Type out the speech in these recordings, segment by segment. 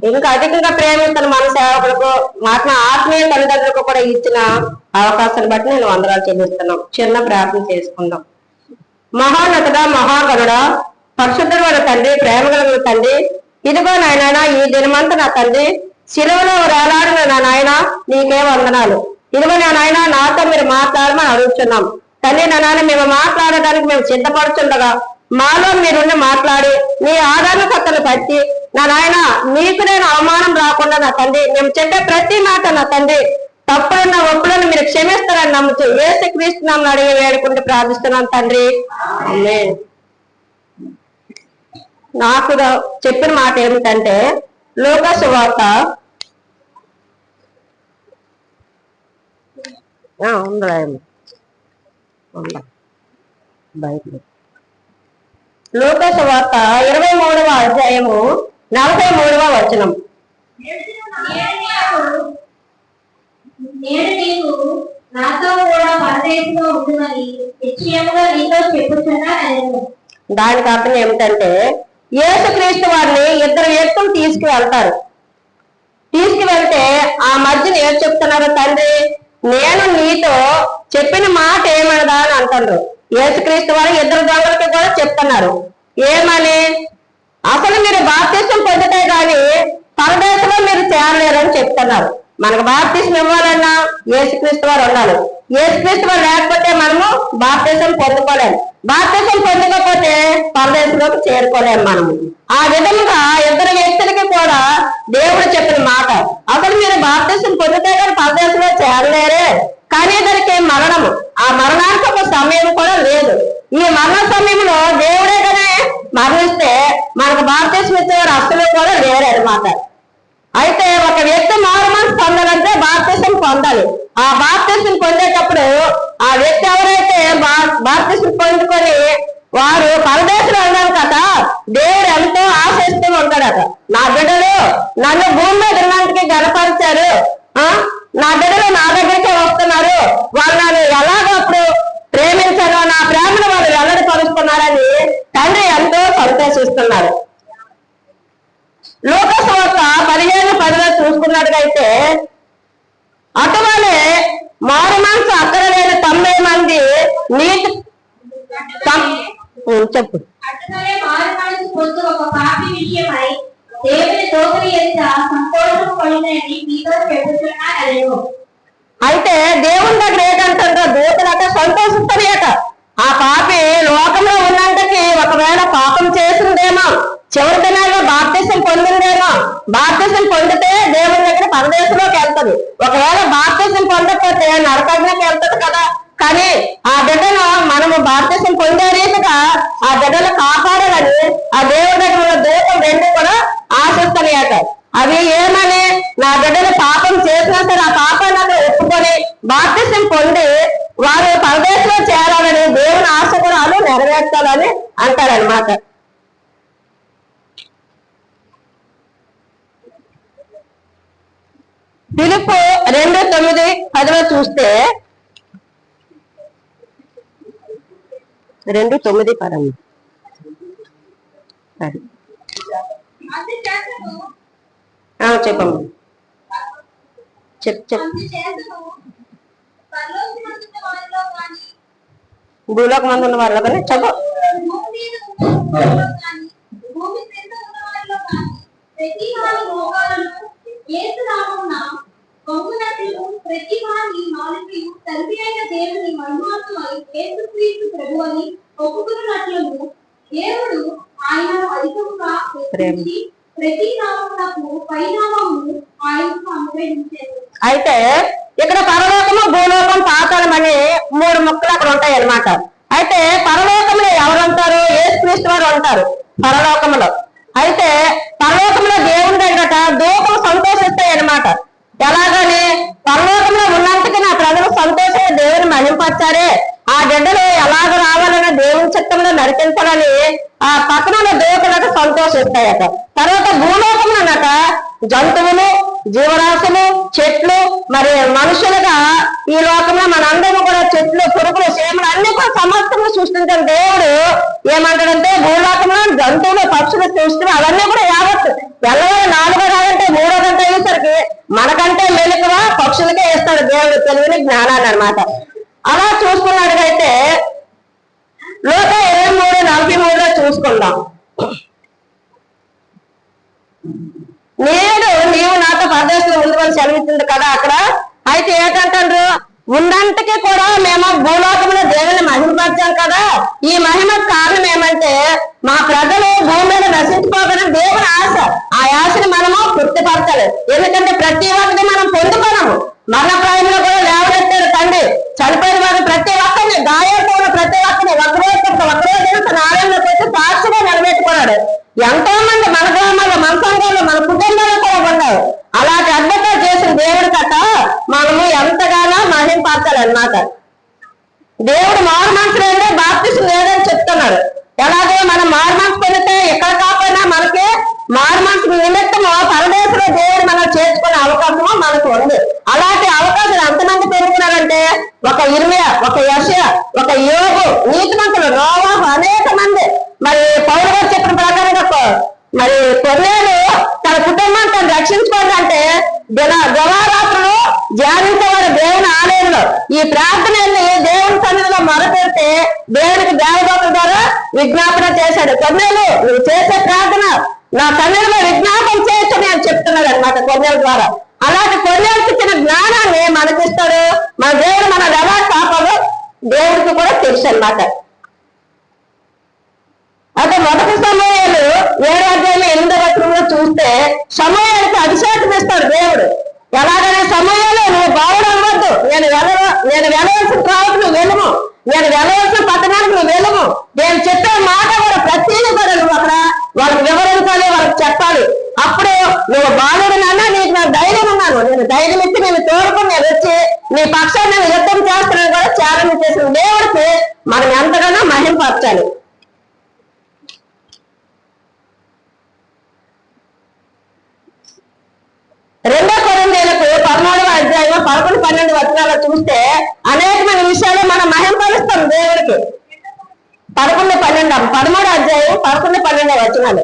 ఇంకా అధికంగా ప్రేమిస్తున్న మన సేవకులకు మాకు ఆత్మీయ తల్లిదండ్రులకు కూడా ఇచ్చిన అవకాశాన్ని బట్టి నేను వందనాలు చెల్లిస్తున్నాం. చిన్న ప్రార్థన చేసుకుందాం. మహోన్నతుడ, మహాగణుడ, పరిశుద్ధమైన తండ్రి, ప్రేమ కలిగిన తండ్రి, ఇదిగో నాయన ఈ దినమంతా నా తండ్రి శిలువలో వేలాడిన నా నాయన నీకే వందనాలు. ఇదిగో నా నాయన నాతో మీరు మాట్లాడమని అడుగుతున్నాం తండ్రి. నా నాయన మేము మాట్లాడడానికి మేము సిద్ధపడుతుండగా మాలో మీరుండి మాట్లాడి నీ ఆధారకతను పట్టి నా నాయన నీకు నేను అవమానం రాకుండా నా తండ్రి మేము చెప్పే ప్రతి మాట నా తండ్రి తప్పులున్న ఒప్పులను మీరు క్షమిస్తారని నమ్ముతూ యేసుక్రీస్తు నామమున అడిగి వేడుకుంటూ ప్రార్థిస్తున్నాను తండ్రి. ఆమేన్. నాకు చెప్పిన మాట ఏమిటంటే లూకా సువార్త లూకా సువార్త 23వ అధ్యాయము 43వ వచనం. దానికి అర్థం ఏమిటంటే యేసుక్రీస్తు వారిని ఇద్దరు వ్యక్తులు తీసుకువెళ్తారు. తీసుకువెళ్తే ఆ మధ్యన ఏం చెప్తున్నారు తండ్రి నేను నీతో చెప్పిన మాట ఏమనదా అని అంటారు. యేసుక్రీస్తు వారు ఇద్దరు దొంగలకి కూడా చెప్తున్నారు ఏమని, అసలు మీరు బాప్తిసం పొందితే గాని పరదేశంలో మీరు చేరలేరని చెప్తున్నారు. మనకు బాప్తిసం ఇవ్వాలన్నా యేసుక్రీస్తు వారు ఉండాలి. యేసుక్రీస్తు వారు లేకపోతే మనము బాప్తిసం పొందుకోలేము. బాప్తిసం పొందకపోతే పరదేశంలోకి చేరుకోలేము మనము. ఆ విధంగా ఇద్దరు వ్యక్తులకి కూడా దేవుడు చెప్పిన మాట అసలు మీరు బాప్తిసం పొందితే కానీ పరదేశంలో చేరలేరే. కానీ దానికి మరణము, ఆ మరణానికి ఒక సమయం కూడా లేదు. ఈ మరణ సమయంలో దేవుడే కానీ మరణిస్తే మనకు బాప్తిసం ఇచ్చేవారు అసలు కూడా లేరు అన్నమాట. అయితే ఒక వ్యక్తి మారుమనసు పొందాలంటే బాప్తిసం పొందాలి. ఆ బాప్తిసం పొందేటప్పుడు ఆ వ్యక్తి ఎవరైతే బాప్తిసం పొందుకొని వారు పరదేశంలో ఉన్నారు కదా దేవుడు ఎంతో ఆశిస్తూ ఉంటాడట. నా బిడ్డలు నన్ను భూమి మీద ఉన్నందుకు గనపరిచారు, నా బిడ్డలు నా దగ్గరికే వస్తున్నారు, వాళ్ళు నన్ను ఎలాగప్పుడు ప్రేమించారో నా ప్రేమను వాళ్ళు వెల్లడి పరుస్తున్నారని తండ్రి ఎంతో సంతోషిస్తున్నారు. లూకా సువార్త 15:10 చూసుకున్నట్టుగైతే అటువలే మారు మనసు అక్కడ లేని 90 మంది నీతి చెప్పు అయితే దేవుని దగ్గర ఏంటంటే దూతలట సంతోషిస్తాయట. ఆ పాపి లోకంలో ఉన్నంతకి ఒకవేళ పాపం చేసిందేమో, చివరి దినాల్లో బాప్తిసం పొందిందేమో, బాప్తిసం పొందితే దేవుని దగ్గర పరదేశంలోకి వెళ్తుంది. ఒకవేళ బాప్తిసం పొందకపోతే నరకాగ్నికి వెళ్తుంది కదా. కానీ ఆ బిడ్డను మనము బాప్తిసం పొందే రీతిగా ఆ బిడ్డను కాపాడాలని ఆ దేవుడి దగ్గర ఉన్న దూతం రెండు కూడా ఆశిస్తున్నాయట. అవి ఏమని, నా బిడ్డను పాపం చేసినా సరే ఆ పాపాన్ని ఒప్పుకొని బాప్తిసం పొంది వారు పరదేశంలో చేరాలని దేవుని ఆశ కూడా వాళ్ళు నెరవేర్చాలని అంటారనమాట. ఫిలిప్పు 2:9-10 చూస్తే 2:9-10 చెప్పమ్మా. చెప్పు. భూలోక మంది ఉన్న వాళ్ళు కానీ చెప్పు. దేవుడు ఆయనను అధికముగా అయితే ఇక్కడ పరలోకము, భూలోకం, పాతాళం అని 3 ముక్కలు అక్కడ ఉంటాయి అన్నమాట. అయితే పరలోకంలో ఎవరు ఉంటారు? యేసుక్రీస్తు వారు ఉంటారు పరలోకంలో. అయితే పరలోకంలో దేవుని దగ్గర దూతం సంతోషిస్తాయి అన్నమాట. ఎలాగని, పరలోకంలో ఉన్నంతకి నా ప్రజలు సంతోషంగా దేవుని మహింపరిచారే, ఆ బిడ్డలు ఎలాగ రావాలని దేవుని చిత్తంలో నడిపించాలని ఆ పక్కన దూతలకు సంతోషిస్తాయట. తర్వాత భూలోకంలో అన్నట జంతువులు, జీవరాశులు, చెట్లు, మరి మనుషులుగా ఈ లోకంలో మనందరూ కూడా చెట్లు, పురుగులు, చీమలు అన్ని కూడా సమస్తము సృష్టించిన దేవుడు ఏమంటాడంటే భూలోకంలో జంతువులు, పక్షులు సృష్టి అవన్నీ కూడా యావత్తు ఎల్లవో 4వ రాగం మనకంటే మెలకువ పక్షులకే ఇస్తాడు దేవుడు తెలివిని జ్ఞానాన్ని అన్నమాట. అలా చూసుకున్నట్టుగైతే లోక 23:43 చూసుకుందాం. నేడు నీవు నాతో పరదేశంలో ఉండవని సెలవిస్తుంది కదా అక్కడ. అయితే ఏంటంటారు, ఉన్నంతకి కూడా మేము భూలోకంలో దేవుని మహిమపరిచాం కదా. ఈ మహిమకు కారణం ఏమంటే మా ప్రజలు భూమి మీద నశించుకోవాలని దేవుని ఆశ. ఆ ఆశని మనము పూర్తిపరచాలి. ఎందుకంటే ప్రతి ఒక్కటి మనం పొందుకున్నాము. మరణప్రాయంలో కూడా లేవనెత్తాడు తండ్రి. చనిపోయిన వారు ప్రతి ఒక్కరిని, గాయపడిన ప్రతి ఒక్కరిని ఒకరోజు తన ఆలయంలోకి వచ్చి సాక్షిగా నిలబెట్టుకున్నాడు. ఎంతో మంది మన గ్రామాల్లో, మన సంఘాల్లో, మన కుటుంబాల్లో కూడా ఉన్నారు. అలాంటి అద్భుతాలు చేసిన దేవుడి కథ మనము ఎంతగానో మహింపరచాలన్నమాట. దేవుడు మారు మనసు లేదే బాప్తిసం లేదని చెప్తున్నాడు. ఎలాగో మనం మారు మనసు పొందితే ఎక్కడ కాకపోయినా మనకి మారు మనసు నిమిత్తము పరదేశంలో దేవుడు మనం చేర్చుకునే అవకాశము మనకు ఉంది. అలాంటి అవకాశం ఎంతమంది పెరుగుతున్నారంటే ఒక ఇర్మియా, ఒక యెషయా, ఒక యోబు, నీతిమంతులు, నోవాహు, అనేక మంది. మరి పౌలు గారు చెప్పిన ప్రకారంగా మరి కొన్నేళ్ళు తన కుటుంబాన్ని తను రక్షించుకోవాలంటే దివారాత్రులు ధ్యానించేవారు దేవుని ఆలయంలో. ఈ ప్రార్థనల్ని దేవుని సన్నిధిలో మొదలుపెడితే దేవునికి దేవదూతల ద్వారా విజ్ఞాపన చేశాడు. కొన్నేళ్ళు నువ్వు చేసే ప్రార్థన నా సన్నిధిలో విజ్ఞాపన చేయొచ్చు నేను చెప్తున్నాడు అనమాట కొన్నేళ్ళ ద్వారా. అలాంటి కొన్నేళ్ళకి ఇచ్చిన జ్ఞానాన్ని మనకిస్తాడు. మన దేవుడు మనం ఎలా కాపాడో దేవుడికి కూడా తెలుసు అన్నమాట. అయితే మొదటి సమయాలు 7:8 చూస్తే సమయానికి అభిషేకం ఇస్తాడు దేవుడు. ఎలాగైనా సమయంలో నువ్వు బావుడు అవ్వద్దు, నేను వెళ్ళవలసిన త్రావుకు నువ్వు వెళ్ళము, నేను వెళ్ళవలసిన పట్టణానికి నువ్వు వెళ్ళము, నేను చెప్పే మాట కూడా ప్రతిదీ కూడా నువ్వు అక్కడ వాళ్ళకి వివరించాలి, వాళ్ళకి చెప్పాలి. అప్పుడు నువ్వు బాలుడునన్నా నీకు నా ధైర్యం ఉన్నాను, నేను ధైర్యం ఇచ్చి నేను తోడుకుని నేను వచ్చి నీ పక్షాన్ని నేను యుద్ధం చేస్తున్నాను కూడా త్యాగం చేసిన దేవుడికి మనం ఎంతగానో మహింపరచాలి. రెండో కొరింథీయులకు 13:11 చూస్తే అనేకమైన విషయాలు మనం మహింపరుస్తాం దేవుడికి. 11:12 13వ అధ్యాయం 11-12 వచనాలు.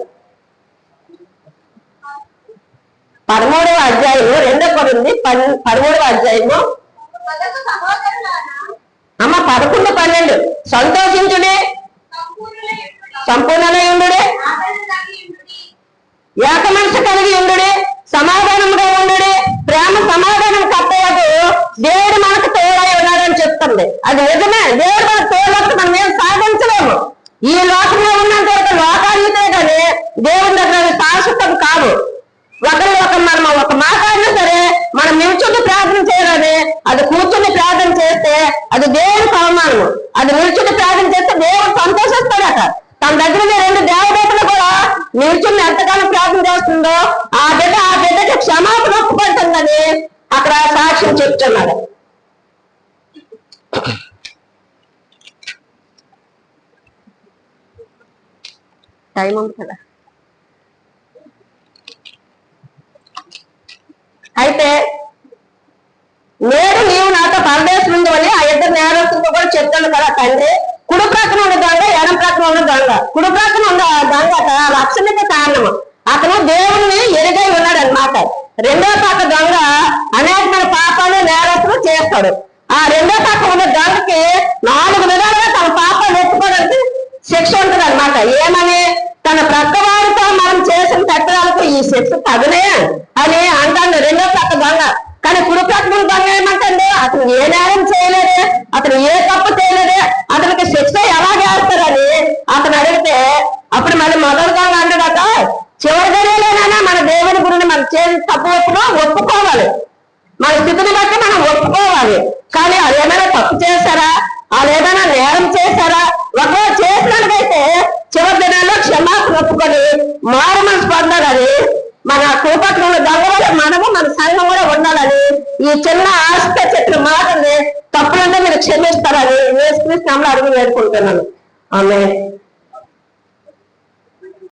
13వ అధ్యాయం 2 కొరింథీ 13వ అధ్యాయము అమ్మ 11-12 సంతోషించుడే, సంపూర్ణమై ఉండుడే, ఏక మనసు కలిగి ఉండుడే, సమాధానంగా ఉండుడే, ప్రేమ సమాధానం కట్టేయదు దేవుడు మనకు తోడై ఉన్నాడని చెప్తుంది. అది నిజమే. దేవుడు మనకు తోడైతే మనం ఏం సాధించలేము. ఈ లోకంలో ఉన్నంత వరకు లోకానిదే కానీ దేవుడి దగ్గర శాశ్వతం కాదు. మనం ఒక మాట్లాడినా సరే మనం నిల్చుని ప్రార్థన చేయాలని, అది కూర్చుని ప్రార్థన చేస్తే అది దేవుడికి అవమానము. అది నిల్చుని ప్రార్థన చేస్తే దేవుడు సంతోషిస్తాడట. తన దగ్గర 2 దేవదూతలు కూడా నిల్చుని ఎంతగానో ప్రార్థన చేస్తుందో ఆ బిడ్డకి క్షమాపణ ఒప్పుకుంటుందని అక్కడ సాక్ష్యం చెప్తున్నాడు. టైం ఉంది కదా. అయితే నేడు నీవు నాతో పరదేశం ఉంది అని ఆ 2 నేరస్తులతో కూడా చెప్తాను కదా తండ్రి. కుడి ప్రక్కన ఉన్న దొంగ, ఎడం ప్రక్కన ఉన్న దొంగ. కుడి ప్రక్కన ఉన్న దొంగ రక్షణకి కారణము. అతను దేవుణ్ణి ఎరుగై ఉన్నాడు అనమాట. రెండో పక్క దొంగ అనేకమైన పాపాలు నేరస్తులు చేస్తాడు. ఆ రెండో పక్క ఉన్న దొంగకి 4 విధాలుగా తన పాపాలు ఎత్తుకోవడానికి శిక్ష ఉంటుంది అనమాట. ఏమని? తన ప్రక్క వారితో మనం చేసిన తత్వాలకు ఈ శిక్ష తగునే అని అంటాడు రెండో పక్క దొంగ. కానీ కుడి ప్రక్కన దొంగ ఏమంటే అతను ఏ నేరం చేయలేదే, అతను ఏ తప్పు చేయలేదే, అతనికి శిక్ష ఎలా చేస్తారని అతను అడిగితే అప్పుడు మళ్ళీ మొదలు దొంగ అంటాడట, చివరి గడియలేనైనా మన దేవుని గురించి మనం చేసిన తప్పు ఒప్పుకోవాలి, మన స్థితిని బట్టి మనం ఒప్పుకోవాలి. కానీ అది ఏమైనా తప్పు చేశారా, వాళ్ళు ఏదైనా నేరం చేశారా? ఒకవేళ చేసినట్టుగైతే చివరి దినాల్లో క్షమాపణ ఒప్పుకొని మారు మనసు పొందాలని, మన కుటుంబంలో దొంగ మనము మన సంఘం కూడా ఉండాలని ఈ చిన్న ఆస్తి చెప్పిన మాటల్ని తప్పులంటే మీరు క్షమిస్తారని యేసుక్రీస్తు నామములో అడిగి వేడుకుంటున్నాను. ఆమేన్.